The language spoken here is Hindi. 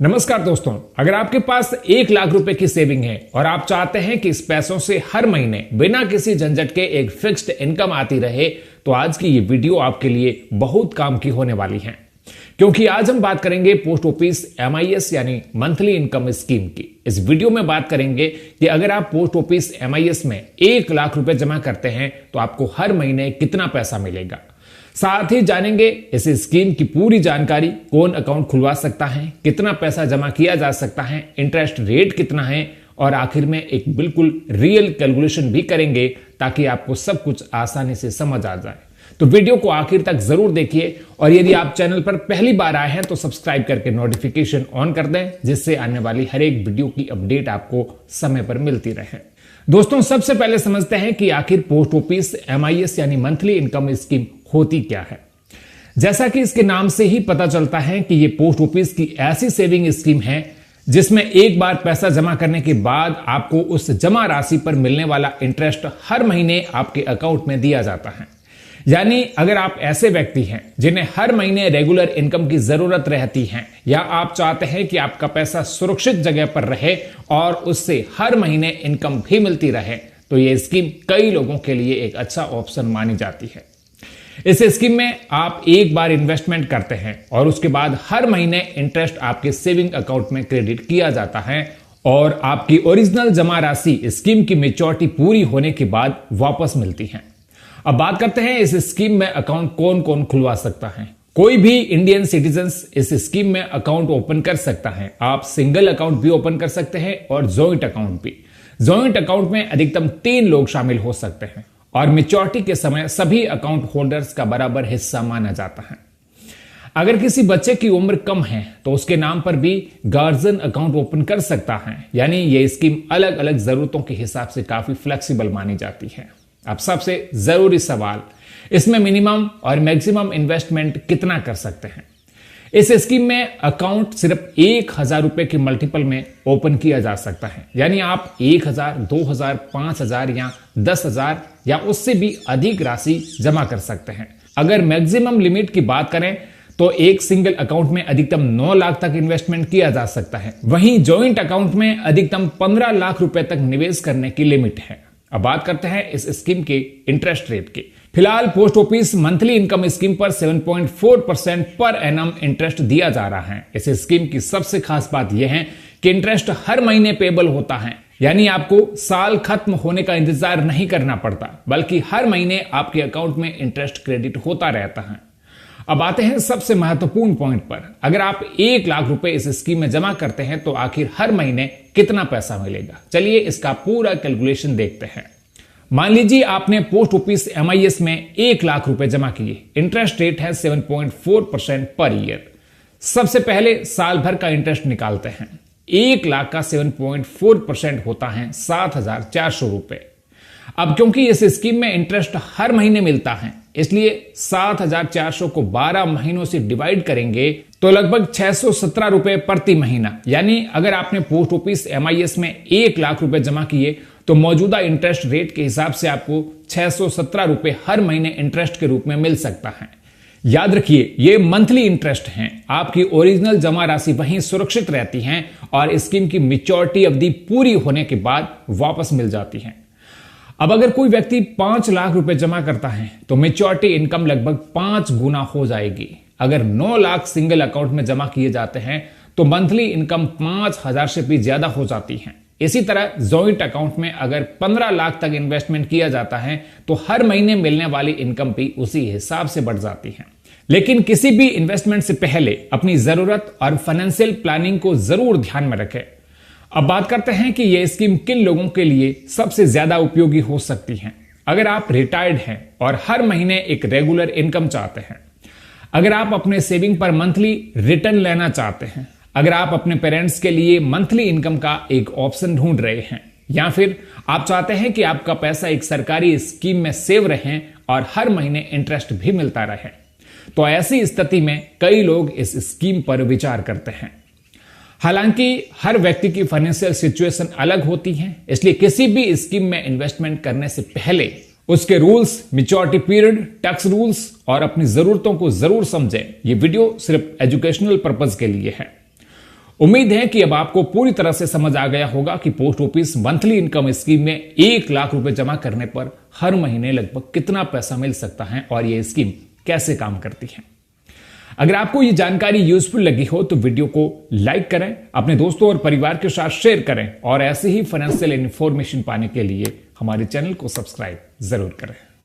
नमस्कार दोस्तों, अगर आपके पास 1 लाख रुपए की सेविंग है और आप चाहते हैं कि इस पैसों से हर महीने बिना किसी झंझट के एक फिक्स्ड इनकम आती रहे, तो आज की ये वीडियो आपके लिए बहुत काम की होने वाली है। क्योंकि आज हम बात करेंगे पोस्ट ऑफिस MIS यानी मंथली इनकम स्कीम की। इस वीडियो में बात करेंगे कि अगर आप पोस्ट ऑफिस MIS में 1 लाख रुपए जमा करते हैं तो आपको हर महीने कितना पैसा मिलेगा। साथ ही जानेंगे इस स्कीम की पूरी जानकारी, कौन अकाउंट खुलवा सकता है, कितना पैसा जमा किया जा सकता है, इंटरेस्ट रेट कितना है और आखिर में एक बिल्कुल रियल कैलकुलेशन भी करेंगे ताकि आपको सब कुछ आसानी से समझ आ जाए। तो वीडियो को आखिर तक जरूर देखिए और यदि आप चैनल पर पहली बार आए हैं तो सब्सक्राइब करके नोटिफिकेशन ऑन कर दें, जिससे आने वाली हर एक वीडियो की अपडेट आपको समय पर मिलती रहे। दोस्तों, सबसे पहले समझते हैं कि आखिर पोस्ट ऑफिस MIS यानी मंथली इनकम स्कीम होती क्या है। जैसा कि इसके नाम से ही पता चलता है कि यह पोस्ट ऑफिस की ऐसी सेविंग स्कीम है जिसमें एक बार पैसा जमा करने के बाद आपको उस जमा राशि पर मिलने वाला इंटरेस्ट हर महीने आपके अकाउंट में दिया जाता है। यानी अगर आप ऐसे व्यक्ति हैं जिन्हें हर महीने रेगुलर इनकम की जरूरत रहती है या आप चाहते हैं कि आपका पैसा सुरक्षित जगह पर रहे और उससे हर महीने इनकम भी मिलती रहे, तो यह स्कीम कई लोगों के लिए एक अच्छा ऑप्शन मानी जाती है। इस स्कीम में आप एक बार इन्वेस्टमेंट करते हैं और उसके बाद हर महीने इंटरेस्ट आपके सेविंग अकाउंट में क्रेडिट किया जाता है और आपकी ओरिजिनल जमा राशि स्कीम की मैच्योरिटी पूरी होने के बाद वापस मिलती है। अब बात करते हैं इस स्कीम में अकाउंट कौन कौन खुलवा सकता है। कोई भी इंडियन सिटीजन इस स्कीम में अकाउंट ओपन कर सकता है। आप सिंगल अकाउंट भी ओपन कर सकते हैं और जॉइंट अकाउंट भी। जॉइंट अकाउंट में अधिकतम 3 लोग शामिल हो सकते हैं और मैच्योरिटी के समय सभी अकाउंट होल्डर्स का बराबर हिस्सा माना जाता है। अगर किसी बच्चे की उम्र कम है तो उसके नाम पर भी गार्जियन अकाउंट ओपन कर सकता है। यानी यह स्कीम अलग अलग जरूरतों के हिसाब से काफी फ्लेक्सिबल मानी जाती है। अब सबसे जरूरी सवाल, इसमें मिनिमम और मैक्सिमम इन्वेस्टमेंट कितना कर सकते हैं। इस स्कीम में अकाउंट सिर्फ 1,000 रुपए के मल्टीपल में ओपन किया जा सकता है। यानी आप 1,000, 2,000, 5,000 या 10,000 या उससे भी अधिक राशि जमा कर सकते हैं। अगर मैक्सिमम लिमिट की बात करें तो एक सिंगल अकाउंट में अधिकतम 9 लाख तक इन्वेस्टमेंट किया जा सकता है। वहीं जॉइंट अकाउंट में अधिकतम 15 लाख रुपए तक निवेश करने की लिमिट है। अब बात करते हैं इस स्कीम के इंटरेस्ट रेट की। फिलहाल post office monthly income scheme पर 7.4% पर एनम इंटरेस्ट दिया जा रहा है। इस स्कीम की सबसे खास बात यह है कि इंटरेस्ट हर महीने पेबल होता है। यानी आपको साल खत्म होने का इंतजार नहीं करना पड़ता, बल्कि हर महीने आपके अकाउंट में इंटरेस्ट क्रेडिट होता रहता है। अब आते हैं सबसे महत्वपूर्ण पॉइंट पर। अगर आप 1 लाख रुपए इस स्कीम में जमा करते हैं तो आखिर हर महीने कितना पैसा मिलेगा। चलिए इसका पूरा कैलकुलेशन देखते हैं। मान लीजिए आपने पोस्ट ऑफिस MIS में 1 लाख रुपए जमा किए। इंटरेस्ट रेट है 7.4% पर ईयर। सबसे पहले साल भर का इंटरेस्ट निकालते हैं। 1 लाख का 7.4% होता है 7,400 रुपए। अब क्योंकि इस स्कीम में इंटरेस्ट हर महीने मिलता है, इसलिए 7,400 को 12 महीनों से डिवाइड करेंगे तो लगभग 617 रुपए प्रति महीना। यानी अगर आपने पोस्ट ऑफिस MIS में 1 लाख रुपए जमा किए तो मौजूदा इंटरेस्ट रेट के हिसाब से आपको 617 रुपए हर महीने इंटरेस्ट के रूप में मिल सकता है। याद रखिए, ये मंथली इंटरेस्ट हैं। आपकी ओरिजिनल जमा राशि वहीं सुरक्षित रहती है और स्कीम की मैच्योरिटी अवधि पूरी होने के बाद वापस मिल जाती है। अब अगर कोई व्यक्ति 5 लाख रुपए जमा करता है तो मैच्योरिटी इनकम लगभग 5 गुना हो जाएगी। अगर 9 लाख सिंगल अकाउंट में जमा किए जाते हैं तो मंथली इनकम 5,000 से भी ज्यादा हो जाती है। इसी तरह जॉइंट अकाउंट में अगर 15 लाख तक इन्वेस्टमेंट किया जाता है तो हर महीने मिलने वाली इनकम भी उसी हिसाब से बढ़ जाती है। लेकिन किसी भी इन्वेस्टमेंट से पहले अपनी जरूरत और फाइनेंशियल प्लानिंग को जरूर ध्यान में रखें। अब बात करते हैं कि यह स्कीम किन लोगों के लिए सबसे ज्यादा उपयोगी हो सकती है। अगर आप रिटायर्ड हैं और हर महीने एक रेगुलर इनकम चाहते हैं, अगर आप अपने सेविंग पर मंथली रिटर्न लेना चाहते हैं, अगर आप अपने पेरेंट्स के लिए मंथली इनकम का एक ऑप्शन ढूंढ रहे हैं, या फिर आप चाहते हैं कि आपका पैसा एक सरकारी स्कीम में सेव रहे और हर महीने इंटरेस्ट भी मिलता रहे, तो ऐसी स्थिति में कई लोग इस स्कीम पर विचार करते हैं। हालांकि हर व्यक्ति की फाइनेंशियल सिचुएशन अलग होती है, इसलिए किसी भी स्कीम में इन्वेस्टमेंट करने से पहले उसके rules, maturity period, tax rules और अपनी जरूरतों को जरूर समझें। ये वीडियो सिर्फ एजुकेशनल पर्पज के लिए है। उम्मीद है कि अब आपको पूरी तरह से समझ आ गया होगा कि post office monthly income scheme में 1 लाख रुपए जमा करने पर हर महीने लगभग कितना पैसा मिल सकता है और यह स्कीम कैसे काम करती है। अगर आपको यह जानकारी यूजफुल लगी हो तो वीडियो को लाइक करें, अपने दोस्तों और परिवार के साथ शेयर करें और ऐसे ही फाइनेंशियल इंफॉर्मेशन पाने के लिए हमारे चैनल को सब्सक्राइब जरूर करें।